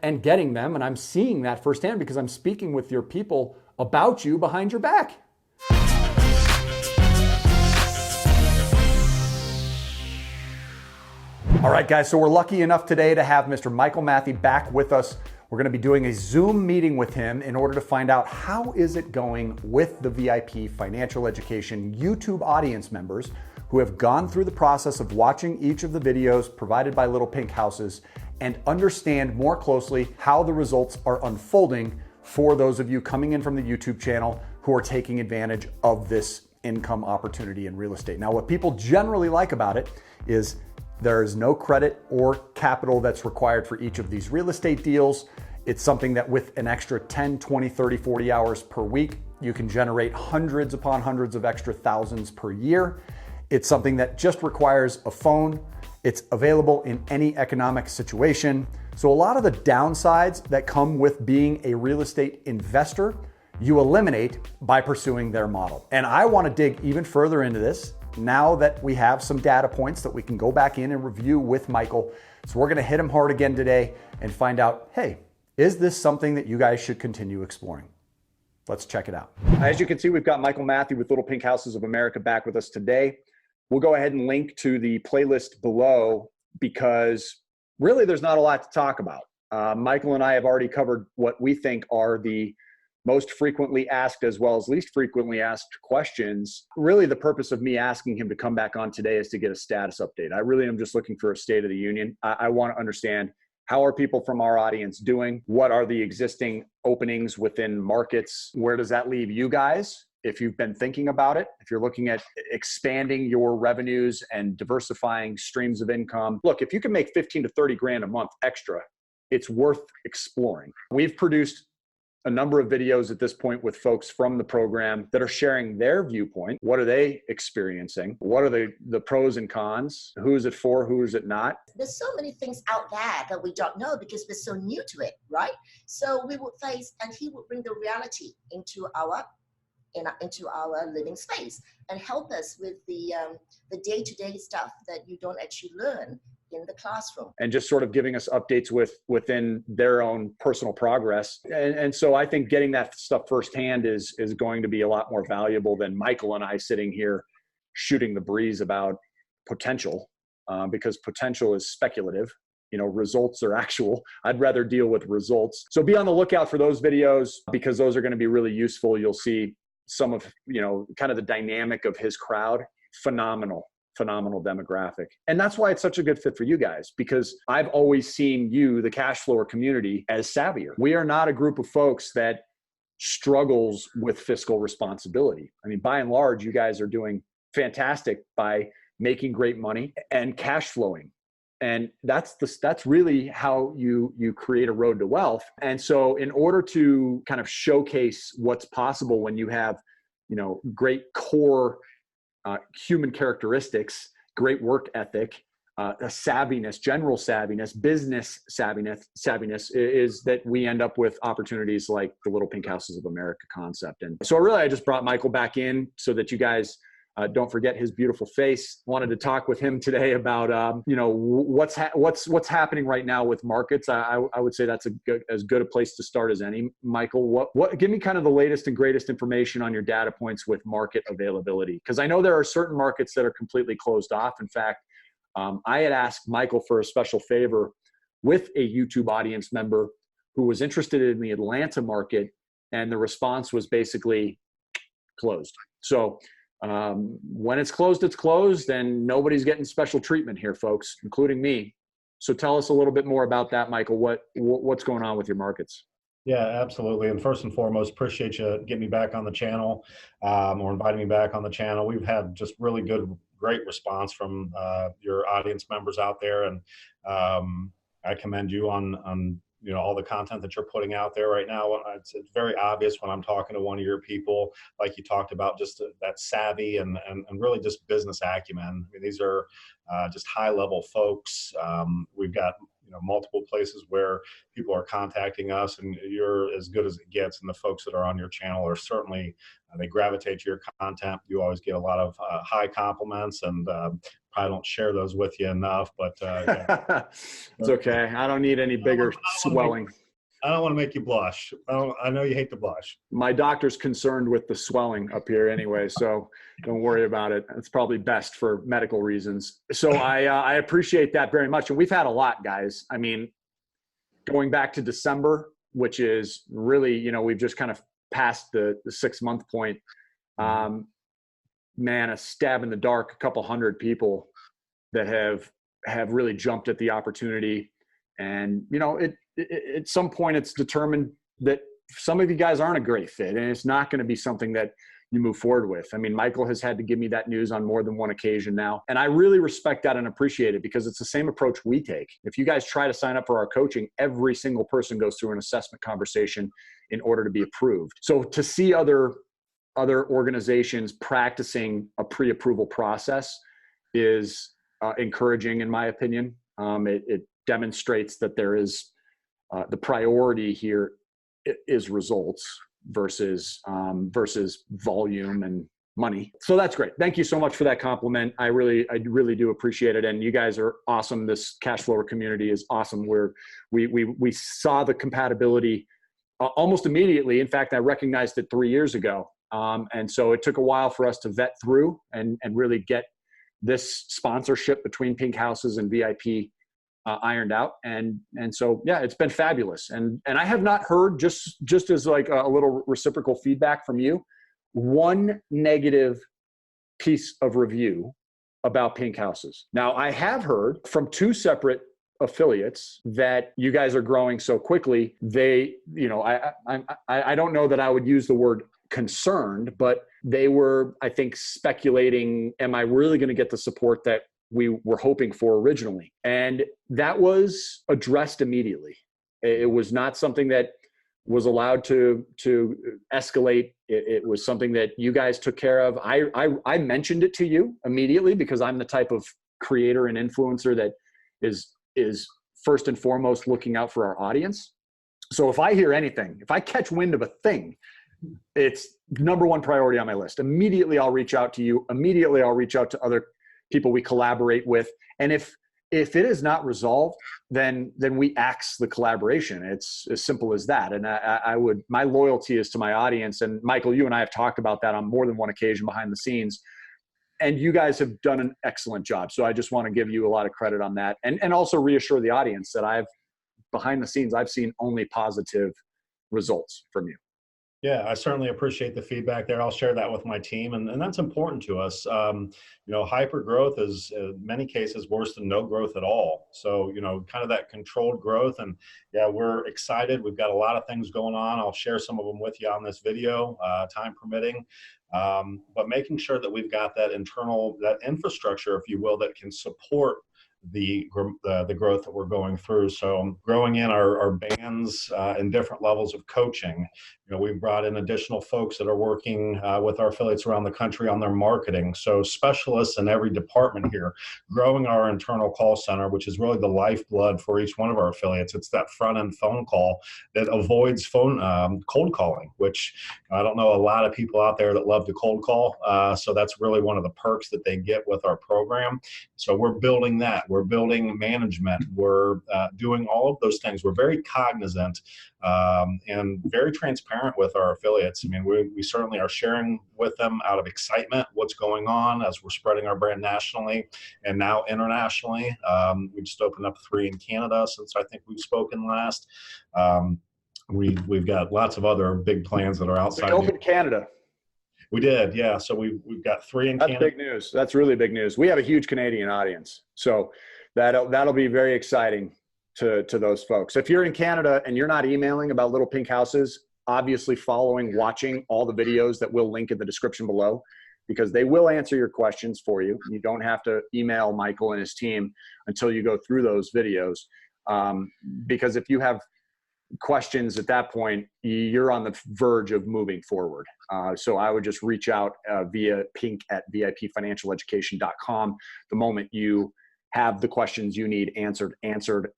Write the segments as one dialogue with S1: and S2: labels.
S1: and getting them. And I'm seeing that firsthand because I'm speaking with your people about you behind your back. All right, guys, so we're lucky enough today to have Mr. Michael Mathe back with us. We're going to be doing a Zoom meeting with him in order to find out how is it going with the VIP Financial Education YouTube audience members who have gone through the process of watching each of the videos provided by Little Pink Houses and understand more closely how the results are unfolding for those of you coming in from the YouTube channel who are taking advantage of this income opportunity in real estate. Now, what people generally like about it is there is no credit or capital that's required for each of these real estate deals. It's something that with an extra 10, 20, 30, 40 hours per week, you can generate hundreds upon hundreds of extra thousands per year. It's something that just requires a phone. It's available in any economic situation. So a lot of the downsides that come with being a real estate investor, you eliminate by pursuing their model. And I want to dig even further into this now that we have some data points that we can go back in and review with Michael. So we're going to hit him hard again today and find out, hey, is this something that you guys should continue exploring? Let's check it out. As you can see, we've got Michael Mathe with Little Pink Houses of America back with us today. We'll go ahead and link to the playlist below because really there's not a lot to talk about. Michael and I have already covered what we think are the most frequently asked as well as least frequently asked questions. Really, the purpose of me asking him to come back on today is to get a status update. I really am just looking for a state of the union. I want to understand, how are people from our audience doing? What are the existing openings within markets? Where does that leave you guys? If you've been thinking about it, if you're looking at expanding your revenues and diversifying streams of income. Look, if you can make 15 to 30 grand a month extra, it's worth exploring. We've produced a number of videos at this point with folks from the program that are sharing their viewpoint. What are they experiencing? What are the pros and cons? Who is it for? Who is it not?
S2: There's so many things out there that we don't know because we're so new to it, right? So we would face, and he would bring the reality into our living space and help us with the day-to-day stuff that you don't actually learn in the classroom.
S1: And just sort of giving us updates within their own personal progress. And so I think getting that stuff firsthand is going to be a lot more valuable than Michael and I sitting here shooting the breeze about potential, because potential is speculative. You know, results are actual. I'd rather deal with results. So be on the lookout for those videos because those are going to be really useful. You'll see some of, kind of the dynamic of his crowd. Phenomenal demographic. And that's why it's such a good fit for you guys, because I've always seen you, the cash flower community, as savvier. We are not a group of folks that struggles with fiscal responsibility. I mean, by and large, you guys are doing fantastic by making great money and cash flowing. And that's really how you create a road to wealth. And so in order to kind of showcase what's possible when you have, great core human characteristics, great work ethic, a savviness, general savviness, business savviness is that we end up with opportunities like the Little Pink Houses of America concept. And so I just brought Michael back in so that you guys don't forget his beautiful face. Wanted to talk with him today about, what's happening right now with markets. I would say that's as good a place to start as any. Michael, give me kind of the latest and greatest information on your data points with market availability. Because I know there are certain markets that are completely closed off. In fact, I had asked Michael for a special favor with a YouTube audience member who was interested in the Atlanta market, and the response was basically closed. So when it's closed, and nobody's getting special treatment here, folks, including me. So tell us a little bit more about that, Michael. What's going on with your markets?
S3: Yeah, absolutely. And first and foremost, appreciate you getting me back on the channel, or inviting me back on the channel. We've had just really great response from your audience members out there, and I commend you on all the content that you're putting out there right now. It's very obvious when I'm talking to one of your people, like you talked about, just that savvy and really just business acumen. I mean, these are just high level folks. We've got multiple places where people are contacting us, and you're as good as it gets. And the folks that are on your channel are certainly, they gravitate to your content. You always get a lot of high compliments, and probably don't share those with you enough, but yeah.
S1: It's okay. I don't need any bigger swelling.
S3: I don't want to make you blush. I know you hate to blush.
S1: My doctor's concerned with the swelling up here anyway, so don't worry about it. It's probably best for medical reasons. So I appreciate that very much. And we've had a lot, guys. I mean, going back to December, which is really, we've just kind of passed the 6-month point. Man, a stab in the dark, a couple hundred people that have really jumped at the opportunity. And, at some point it's determined that some of you guys aren't a great fit, and it's not going to be something that you move forward with. I mean, Michael has had to give me that news on more than one occasion now. And I really respect that and appreciate it, because it's the same approach we take. If you guys try to sign up for our coaching, every single person goes through an assessment conversation in order to be approved. So to see other organizations practicing a pre-approval process is encouraging, in my opinion. It demonstrates that there is the priority here is results versus volume and money. So that's great. Thank you so much for that compliment. I really do appreciate it. And you guys are awesome. This cash flower community is awesome. We saw the compatibility almost immediately. In fact, I recognized it 3 years ago. And so it took a while for us to vet through and really get this sponsorship between Pink Houses and VIP ironed out. And so, yeah, it's been fabulous. And I have not heard, just as like a little reciprocal feedback from you, one negative piece of review about Pink Houses. Now, I have heard from 2 separate affiliates that you guys are growing so quickly. They, I don't know that I would use the word concerned, but they were, I think, speculating, am I really going to get the support that we were hoping for originally? And that was addressed immediately. It was not something that was allowed to escalate. It was something that you guys took care of. I mentioned it to you immediately, because I'm the type of creator and influencer that is first and foremost looking out for our audience. So if I hear anything, if I catch wind of a thing, it's number one priority on my list. Immediately I'll reach out to you. Immediately I'll reach out to other people we collaborate with. And if it is not resolved, then we axe the collaboration. It's as simple as that. And my loyalty is to my audience. And Michael, you and I have talked about that on more than one occasion behind the scenes. And you guys have done an excellent job. So I just want to give you a lot of credit on that. And also reassure the audience that behind the scenes, I've seen only positive results from you.
S3: Yeah, I certainly appreciate the feedback there. I'll share that with my team, and that's important to us. Hyper growth is in many cases worse than no growth at all. So, kind of that controlled growth, and yeah, we're excited. We've got a lot of things going on. I'll share some of them with you on this video, time permitting. But making sure that we've got that infrastructure, if you will, that can support the growth that we're going through. So growing in our bands in different levels of coaching. We've brought in additional folks that are working with our affiliates around the country on their marketing. So specialists in every department here, growing our internal call center, which is really the lifeblood for each one of our affiliates. It's that front end phone call that avoids cold calling, which I don't know a lot of people out there that love to cold call. So that's really one of the perks that they get with our program. So we're building that. We're building management. We're doing all of those things. We're very cognizant and very transparent with our affiliates. I mean, we certainly are sharing with them out of excitement what's going on as we're spreading our brand nationally and now internationally. We just opened up 3 in Canada since I think we've spoken last. We've got lots of other big plans that are outside.
S1: We opened Canada.
S3: We did, yeah. So we've got 3 in Canada.
S1: That's big news. That's really big news. We have a huge Canadian audience, so that'll be very exciting to those folks. If you're in Canada and you're not emailing about Little Pink Houses, obviously watching all the videos that we'll link in the description below, because they will answer your questions for you. You don't have to email Michael and his team until you go through those videos, because if you have questions at that point, you're on the verge of moving forward. So I would just reach out via pink@vipfinancialeducation.com the moment you have the questions you need answered,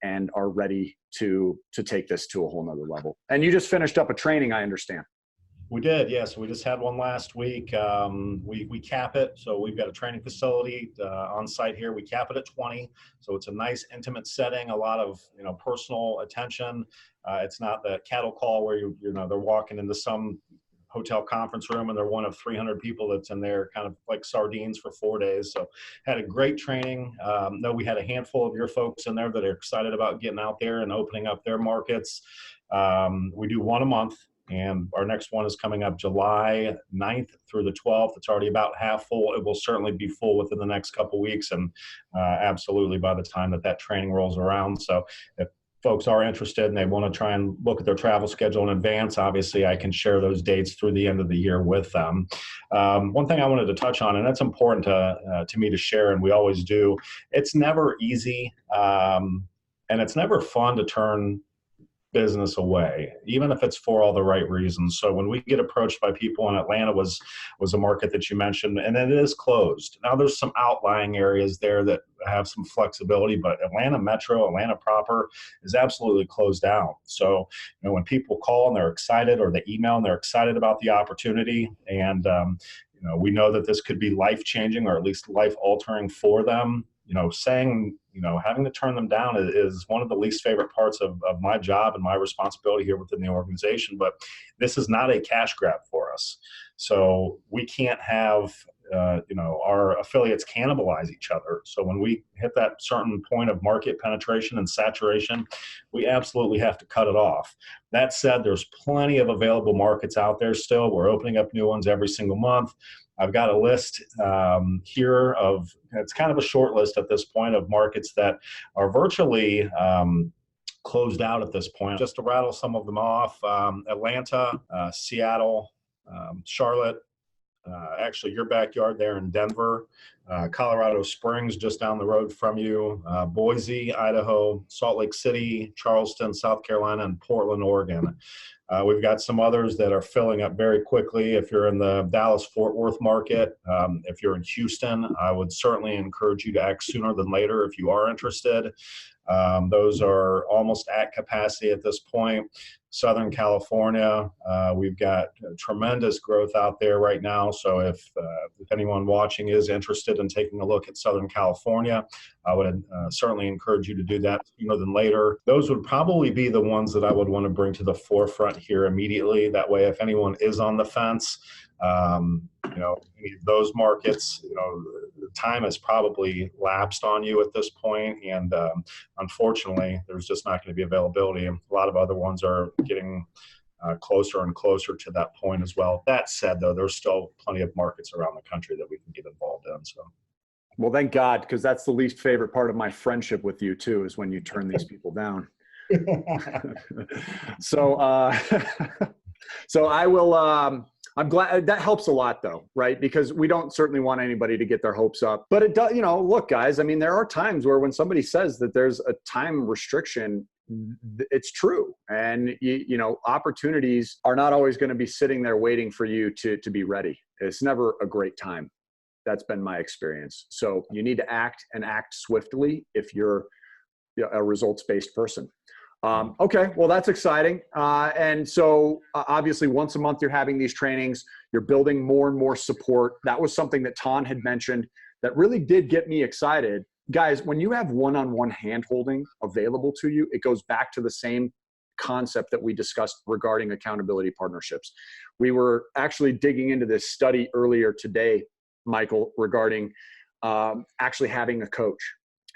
S1: and are ready to take this to a whole nother level. And you just finished up a training, I understand.
S3: We did, yes. We just had one last week. We cap it. So we've got a training facility on site here. We cap it at 20. So it's a nice intimate setting, a lot of, personal attention. It's not the cattle call where they're walking into some hotel conference room and they're one of 300 people that's in there kind of like sardines for 4 days. So had a great training. Know we had a handful of your folks in there that are excited about getting out there and opening up their markets. We do one a month. And our next one is coming up July 9th through the 12th. It's already about half full. It will certainly be full within the next couple of weeks, and absolutely by the time that training rolls around. So if folks are interested and they want to try and look at their travel schedule in advance, obviously I can share those dates through the end of the year with them. One thing I wanted to touch on, and that's important to me to share, and we always do, it's never easy, and it's never fun to turn business away, even if it's for all the right reasons. So when we get approached by people, and Atlanta was a market that you mentioned, and it is closed. Now there's some outlying areas there that have some flexibility, but Atlanta Metro, Atlanta proper is absolutely closed down. So, when people call and they're excited, or they email and they're excited about the opportunity, and we know that this could be life-changing or at least life-altering for them, having to turn them down is one of the least favorite parts of my job and my responsibility here within the organization. But this is not a cash grab for us. So we can't have, our affiliates cannibalize each other. So when we hit that certain point of market penetration and saturation, we absolutely have to cut it off. That said, there's plenty of available markets out there still. We're opening up new ones every single month. I've got a list here of, it's kind of a short list at this point, of markets that are virtually closed out at this point. Just to rattle some of them off, Atlanta, Seattle, Charlotte, actually your backyard there in Denver, Colorado Springs just down the road from you, Boise, Idaho, Salt Lake City, Charleston, South Carolina, and Portland, Oregon. We've got some others that are filling up very quickly. If you're in the Dallas-Fort Worth market, if you're in Houston, I would certainly encourage you to act sooner than later if you are interested. Those are almost at capacity at this point. Southern California, we've got tremendous growth out there right now. So if anyone watching is interested in taking a look at Southern California, I would certainly encourage you to do that sooner than later. Those would probably be the ones that I would want to bring to the forefront here immediately. That way, if anyone is on the fence, any of those markets, the time has probably lapsed on you at this point, and unfortunately, there's just not going to be availability. A lot of other ones are getting closer and closer to that point as well. That said, though, there's still plenty of markets around the country that we can get involved in. So,
S1: well, thank God, because that's the least favorite part of my friendship with you too, is when you turn these people down. So, so I will. I'm glad that helps a lot though, right? Because we don't certainly want anybody to get their hopes up, but it does, look guys, I mean, there are times where when somebody says that there's a time restriction, it's true. And opportunities are not always going to be sitting there waiting for you to be ready. It's never a great time. That's been my experience. So you need to act, and act swiftly if you're a results-based person. Okay, well, that's exciting. And so obviously once a month you're having these trainings, you're building more and more support. That was something that Ton had mentioned that really did get me excited. Guys, when you have one-on-one hand-holding available to you, it goes back to the same concept that we discussed regarding accountability partnerships. We were actually digging into this study earlier today, Michael, regarding actually having a coach,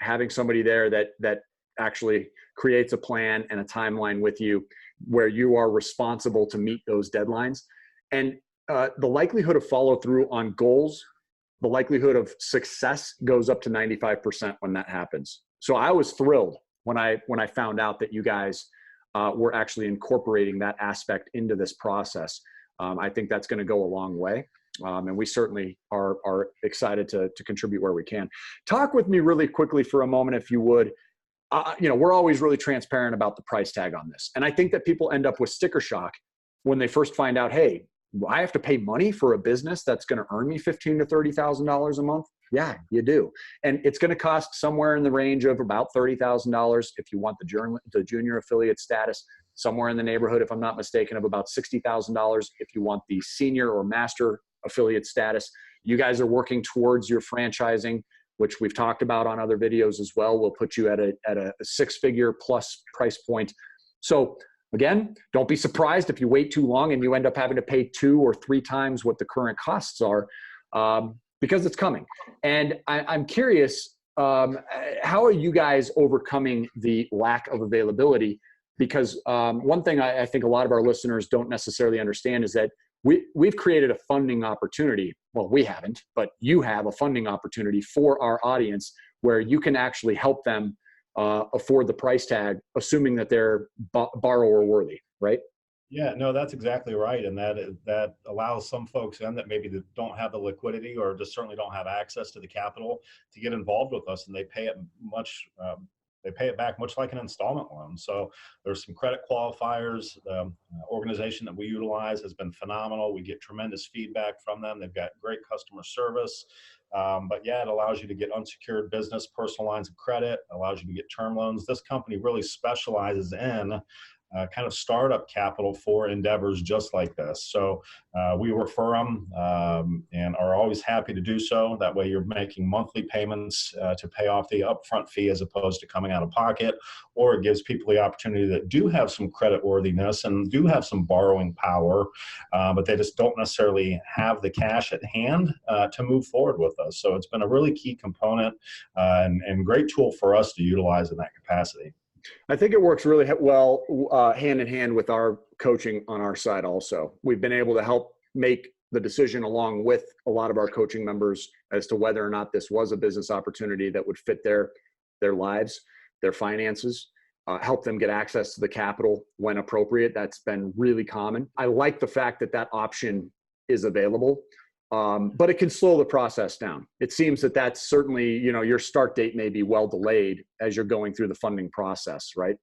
S1: having somebody there that actually creates a plan and a timeline with you where you are responsible to meet those deadlines. And the likelihood of follow through on goals, the likelihood of success goes up to 95% when that happens. So I was thrilled when I found out that you guys were actually incorporating that aspect into this process. I think that's going to go a long way. And we certainly are excited to contribute where we can. Talk with me really quickly for a moment, if you would. We're always really transparent about the price tag on this. And I think that people end up with sticker shock when they first find out, hey, I have to pay money for a business that's going to earn me $15,000 to $30,000 a month. Yeah, you do. And it's going to cost somewhere in the range of about $30,000 if you want the junior affiliate status, somewhere in the neighborhood, if I'm not mistaken, of about $60,000 if you want the senior or master affiliate status. You guys are working towards your franchising, which we've talked about on other videos as well. We'll put you at a six-figure plus price point. So again, don't be surprised if you wait too long and you end up having to pay 2 or 3 times what the current costs are, because it's coming. And I'm curious, how are you guys overcoming the lack of availability? Because one thing I think a lot of our listeners don't necessarily understand is that we've created a funding opportunity. Well, we haven't, but you have a funding opportunity for our audience where you can actually help them afford the price tag, assuming that they're borrower worthy, right?
S3: Yeah, no, that's exactly right. And that allows some folks in that maybe don't have the liquidity or just certainly don't have access to the capital to get involved with us, and they pay it back much like an installment loan. So there's some credit qualifiers. The organization that we utilize has been phenomenal. We get tremendous feedback from them. They've got great customer service. But yeah, it allows you to get unsecured business, personal lines of credit, allows you to get term loans. This company really specializes in kind of startup capital for endeavors just like this. So we refer them and are always happy to do so. That way you're making monthly payments to pay off the upfront fee as opposed to coming out of pocket, or it gives people the opportunity that do have some credit worthiness and do have some borrowing power, but they just don't necessarily have the cash at hand to move forward with us. So it's been a really key component and great tool for us to utilize in that capacity.
S1: I think it works really well hand in hand with our coaching on our side also. We've been able to help make the decision along with a lot of our coaching members as to whether or not this was a business opportunity that would fit their lives, their finances, help them get access to the capital when appropriate. That's been really common. I like the fact that that option is available. But it can slow the process down. It seems that that's certainly, your start date may be well delayed as you're going through the funding process, right?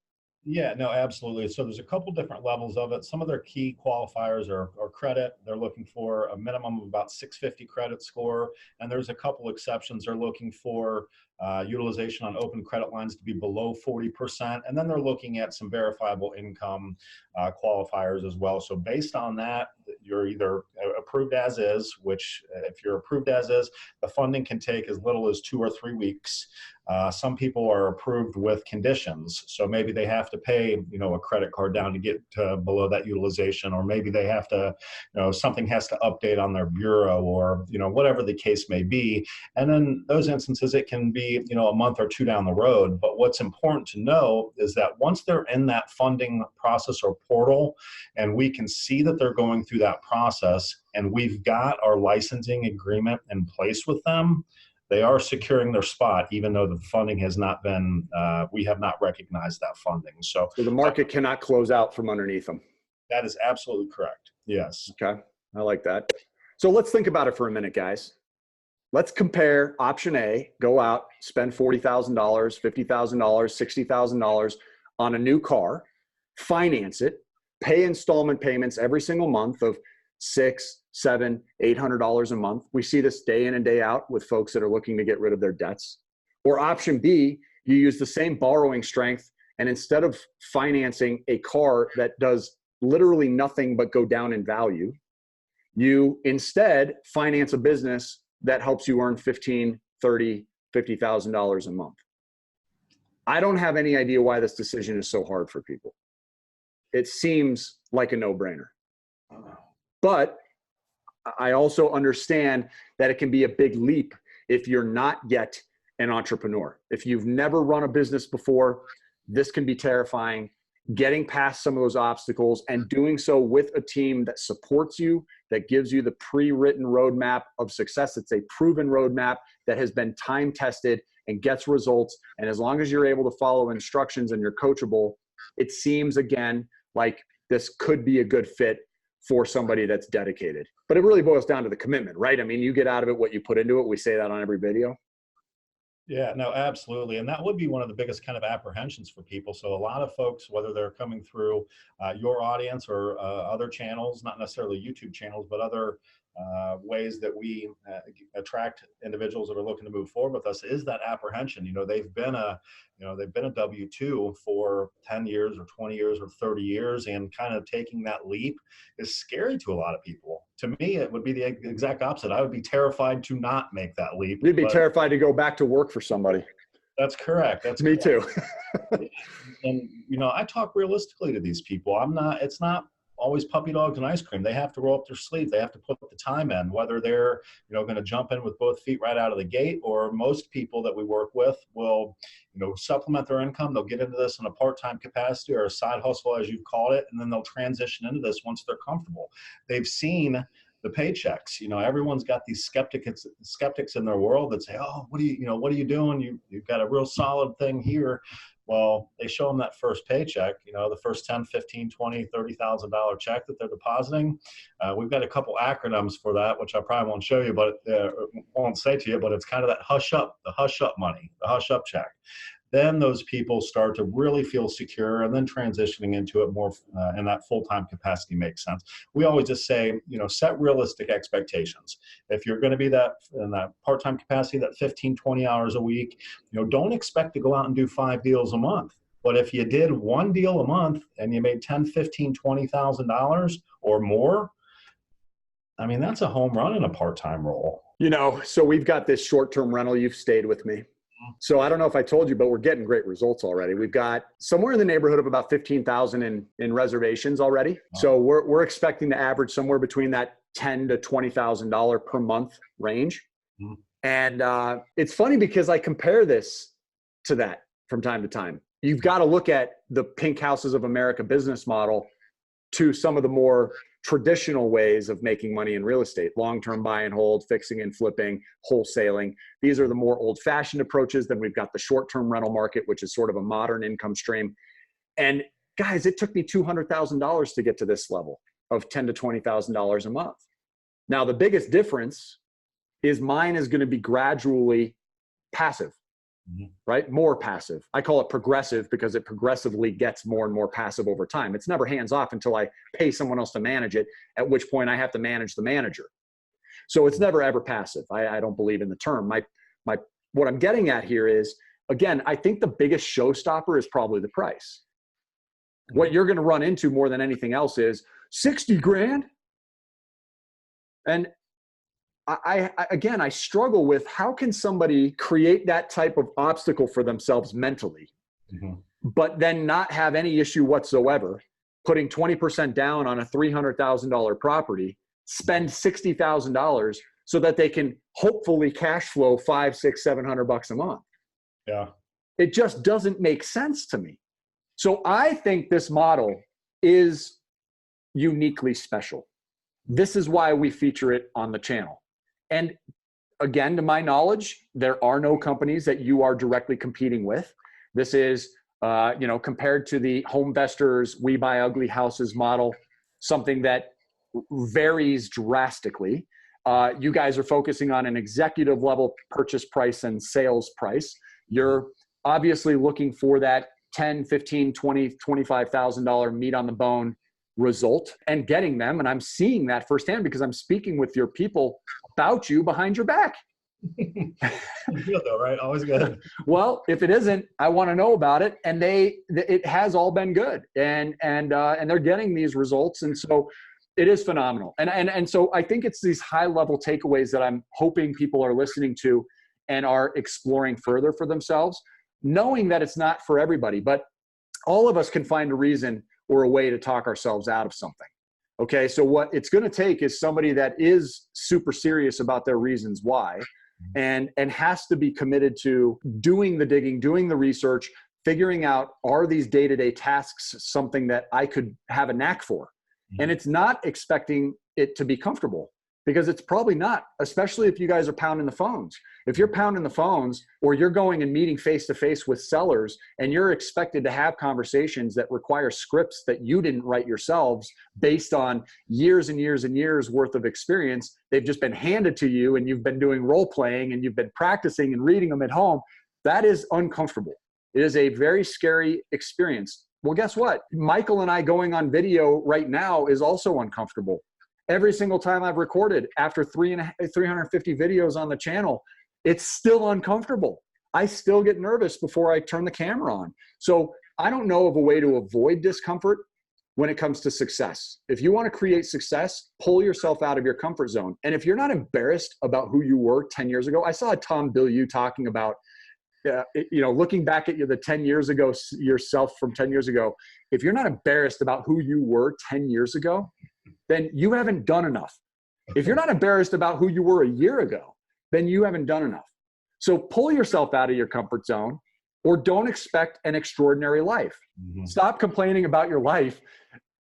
S3: Yeah, no, absolutely. So there's a couple different levels of it. Some of their key qualifiers are credit. They're looking for a minimum of about 650 credit score. And there's a couple exceptions. They're looking for utilization on open credit lines to be below 40%. And then they're looking at some verifiable income qualifiers as well. So based on that, you're either approved as is, which if you're approved as is, the funding can take as little as 2 or 3 weeks. Some people are approved with conditions. So maybe they have to pay, a credit card down to get below that utilization, or maybe they have to, something has to update on their bureau, or, whatever the case may be. And in those instances, it can be, a month or 2 down the road. But what's important to know is that once they're in that funding process or portal, and we can see that they're going through that process, and we've got our licensing agreement in place with them, they are securing their spot, even though the funding has not been, we have not recognized that funding. So
S1: the market cannot close out from underneath them.
S3: That is absolutely correct. Yes.
S1: Okay. I like that. So let's think about it for a minute, guys. Let's compare option A, go out, spend $40,000, $50,000, $60,000 on a new car, finance it, pay installment payments every single month of $600, $700, $800 a month. We see this day in and day out with folks that are looking to get rid of their debts. Or option B, you use the same borrowing strength, and instead of financing a car that does literally nothing but go down in value, you instead finance a business that helps you earn $15,000, $30,000, $50,000 a month. I don't have any idea why this decision is so hard for people. It seems like a no-brainer. But I also understand that it can be a big leap if you're not yet an entrepreneur. If you've never run a business before, this can be terrifying. Getting past some of those obstacles and doing so with a team that supports you, that gives you the pre-written roadmap of success. It's a proven roadmap that has been time tested and gets results. And as long as you're able to follow instructions and you're coachable, it seems again like this could be a good fit for somebody that's dedicated. But it really boils down to the commitment, right? I mean, you get out of it what you put into it. We say that on every video.
S3: Yeah, no, absolutely. And that would be one of the biggest kind of apprehensions for people. So a lot of folks, whether they're coming through your audience or other channels, not necessarily YouTube channels, but other ways that we attract individuals that are looking to move forward with us is that apprehension. They've been a W-2 for 10 years or 20 years or 30 years, and kind of taking that leap is scary to a lot of people. To me, it would be the exact opposite. I would be terrified to not make that leap.
S1: You'd be terrified to go back to work for somebody.
S3: That's correct. That's
S1: me
S3: correct.
S1: too.
S3: And I talk realistically to these people. It's not always puppy dogs and ice cream. They have to roll up their sleeves. They have to put the time in, whether they're, going to jump in with both feet right out of the gate, or most people that we work with will, supplement their income. They'll get into this in a part-time capacity or a side hustle, as you've called it, and then they'll transition into this once they're comfortable. They've seen the paychecks. Everyone's got these skeptics in their world that say, oh, what are you doing? You've got a real solid thing here. Well, they show them that first paycheck, the first $10, $15, $20, $30,000 check that they're depositing. We've got a couple acronyms for that, which I probably won't show you, but won't say to you, but it's kind of that the hush up money, the hush up check. Then those people start to really feel secure, and then transitioning into it more in that full-time capacity makes sense. We always just say, set realistic expectations. If you're going to be in that part-time capacity, that 15, 20 hours a week, don't expect to go out and do 5 deals a month. But if you did 1 deal a month and you made $10, $15, $20,000 or more, I mean, that's a home run in a part-time role.
S1: So we've got this short-term rental. You've stayed with me. So I don't know if I told you, but we're getting great results already. We've got somewhere in the neighborhood of about 15,000 in reservations already. Wow. So we're expecting to average somewhere between that $10,000 to $20,000 per month range. Mm-hmm. And it's funny because I compare this to that from time to time. You've got to look at the Pink Houses of America business model to some of the more traditional ways of making money in real estate: long-term buy and hold, fixing and flipping, wholesaling. These are the more old-fashioned approaches. Then we've got the short-term rental market, which is sort of a modern income stream. And guys, it took me $200,000 to get to this level of $10,000 to $20,000 a month. Now, the biggest difference is mine is going to be gradually passive. Mm-hmm. Right? More passive. I call it progressive because it progressively gets more and more passive over time. It's never hands off until I pay someone else to manage it, at which point I have to manage the manager. So it's never ever passive. I don't believe in the term. What I'm getting at here is, again, I think the biggest showstopper is probably the price. Mm-hmm. What you're going to run into more than anything else is 60 grand. And I struggle with how can somebody create that type of obstacle for themselves mentally, mm-hmm. but then not have any issue whatsoever, putting 20% down on a $300,000 property, spend $60,000 so that they can hopefully cash flow $500, $600, $700 a month.
S3: Yeah.
S1: It just doesn't make sense to me. So I think this model is uniquely special. This is why we feature it on the channel. And again, to my knowledge, there are no companies that you are directly competing with. This is, compared to the Homevestors, We Buy Ugly Houses model, something that varies drastically. You guys are focusing on an executive level purchase price and sales price. You're obviously looking for that $10,000, $15,000, $20,000, $25,000 meat on the bone result and getting them. And I'm seeing that firsthand because I'm speaking with your people about you behind your back.
S3: Good though, right? Always good.
S1: Well, if it isn't, I want to know about it. And it has all been good, and they're getting these results. And so it is phenomenal. And so I think it's these high level takeaways that I'm hoping people are listening to and are exploring further for themselves, knowing that it's not for everybody, but all of us can find a reason or a way to talk ourselves out of something. Okay, so what it's going to take is somebody that is super serious about their reasons why, and has to be committed to doing the digging, doing the research, figuring out, are these day-to-day tasks something that I could have a knack for? And it's not expecting it to be comfortable, because it's probably not, especially if you guys are pounding the phones. If you're pounding the phones, or you're going and meeting face-to-face with sellers, and you're expected to have conversations that require scripts that you didn't write yourselves based on years and years and years worth of experience, they've just been handed to you, and you've been doing role-playing, and you've been practicing and reading them at home, that is uncomfortable. It is a very scary experience. Well, guess what? Michael and I going on video right now is also uncomfortable. Every single time I've recorded after 350 videos on the channel, it's still uncomfortable. I still get nervous before I turn the camera on. So I don't know of a way to avoid discomfort when it comes to success. If you want to create success, pull yourself out of your comfort zone. And if you're not embarrassed about who you were 10 years ago, I saw Tom Bilyeu talking about, looking back at the 10 years ago, yourself from 10 years ago, if you're not embarrassed about who you were 10 years ago, then you haven't done enough. If you're not embarrassed about who you were a year ago, then you haven't done enough. So pull yourself out of your comfort zone, or don't expect an extraordinary life. Mm-hmm. Stop complaining about your life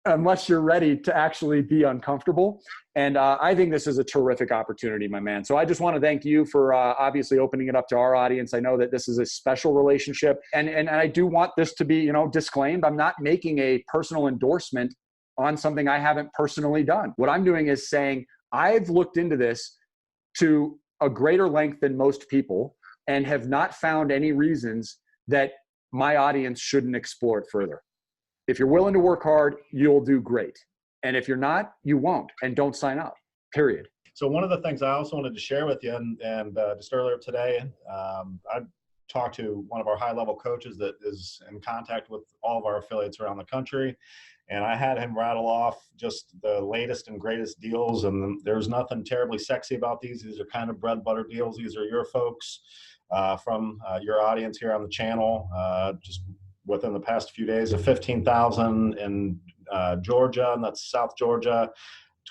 S1: unless you're ready to actually be uncomfortable. And I think this is a terrific opportunity, my man. So I just want to thank you for obviously opening it up to our audience. I know that this is a special relationship, and I do want this to be, disclaimed. I'm not making a personal endorsement on something I haven't personally done. What I'm doing is saying, I've looked into this to a greater length than most people and have not found any reasons that my audience shouldn't explore it further. If you're willing to work hard, you'll do great. And if you're not, you won't, and don't sign up, period.
S3: So one of the things I also wanted to share with you, and just earlier today, I talked to one of our high-level coaches that is in contact with all of our affiliates around the country. And I had him rattle off just the latest and greatest deals. And there's nothing terribly sexy about these. These are kind of bread and butter deals. These are your folks from your audience here on the channel. Just within the past few days, a $15,000 in Georgia, and that's South Georgia,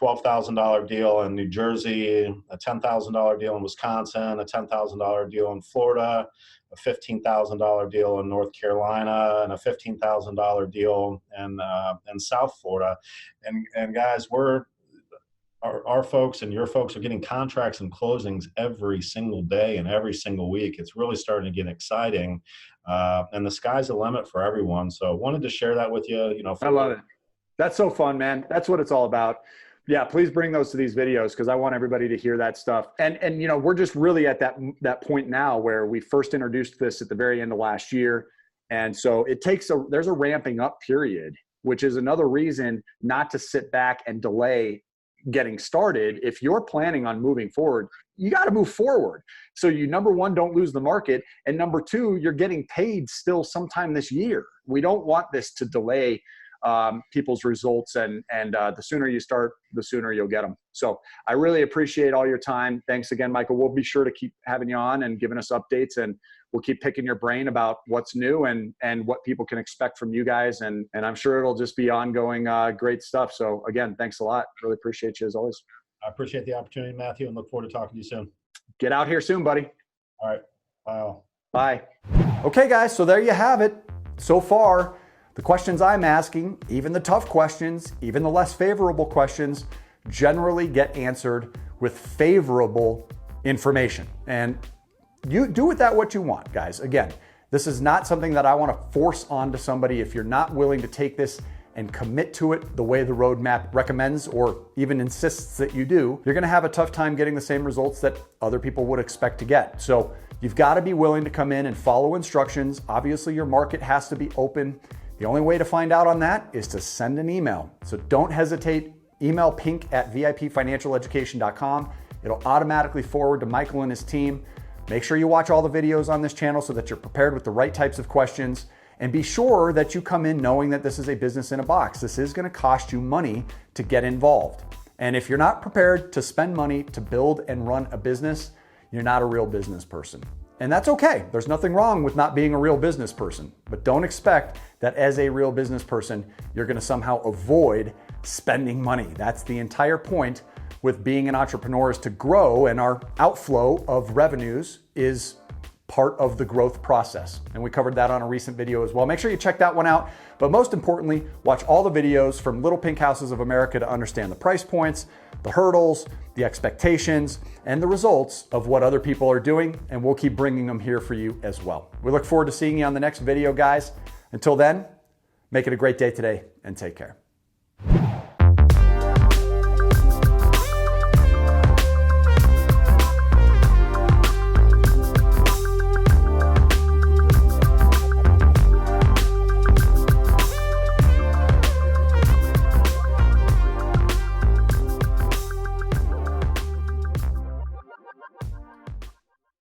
S3: $12,000 deal in New Jersey, a $10,000 deal in Wisconsin, a $10,000 deal in Florida, a $15,000 deal in North Carolina, and a $15,000 deal in South Florida. And guys, our folks and your folks are getting contracts and closings every single day and every single week. It's really starting to get exciting, and the sky's the limit for everyone. So I wanted to share that with you.
S1: I love it. That's so fun, man. That's what it's all about. Yeah, please bring those to these videos, because I want everybody to hear that stuff. And we're just really at that point now where we first introduced this at the very end of last year. And so there's a ramping up period, which is another reason not to sit back and delay getting started. If you're planning on moving forward, you got to move forward. So you, number one, don't lose the market. And number two, you're getting paid still sometime this year. We don't want this to delay people's results, and the sooner you start, the sooner you'll get them. So I really appreciate all your time. Thanks again, Michael. We'll be sure to keep having you on and giving us updates, and we'll keep picking your brain about what's new and what people can expect from you guys. And I'm sure it'll just be ongoing great stuff. So again, thanks a lot. Really appreciate you as always.
S3: I appreciate the opportunity, Matthew, and look forward to talking to you soon.
S1: Get out here soon, buddy.
S3: All right. Bye.
S1: Bye. Okay, guys. So there you have it. So far, the questions I'm asking, even the tough questions, even the less favorable questions, generally get answered with favorable information. And you do with that what you want, guys. Again, this is not something that I want to force onto somebody. If you're not willing to take this and commit to it the way the roadmap recommends or even insists that you do, you're going to have a tough time getting the same results that other people would expect to get. So you've got to be willing to come in and follow instructions. Obviously, your market has to be open. The only way to find out on that is to send an email. So don't hesitate. Email pink@vipfinancialeducation.com. It'll automatically forward to Michael and his team. Make sure you watch all the videos on this channel so that you're prepared with the right types of questions. And be sure that you come in knowing that this is a business in a box. This is going to cost you money to get involved. And if you're not prepared to spend money to build and run a business, you're not a real business person. And that's okay. There's nothing wrong with not being a real business person. But don't expect that as a real business person, you're going to somehow avoid spending money. That's the entire point with being an entrepreneur, is to grow, and our outflow of revenues is part of the growth process. And we covered that on a recent video as well. Make sure you check that one out. But most importantly, watch all the videos from Little Pink Houses of America to understand the price points, the hurdles, the expectations, and the results of what other people are doing. And we'll keep bringing them here for you as well. We look forward to seeing you on the next video, guys. Until then, make it a great day today and take care.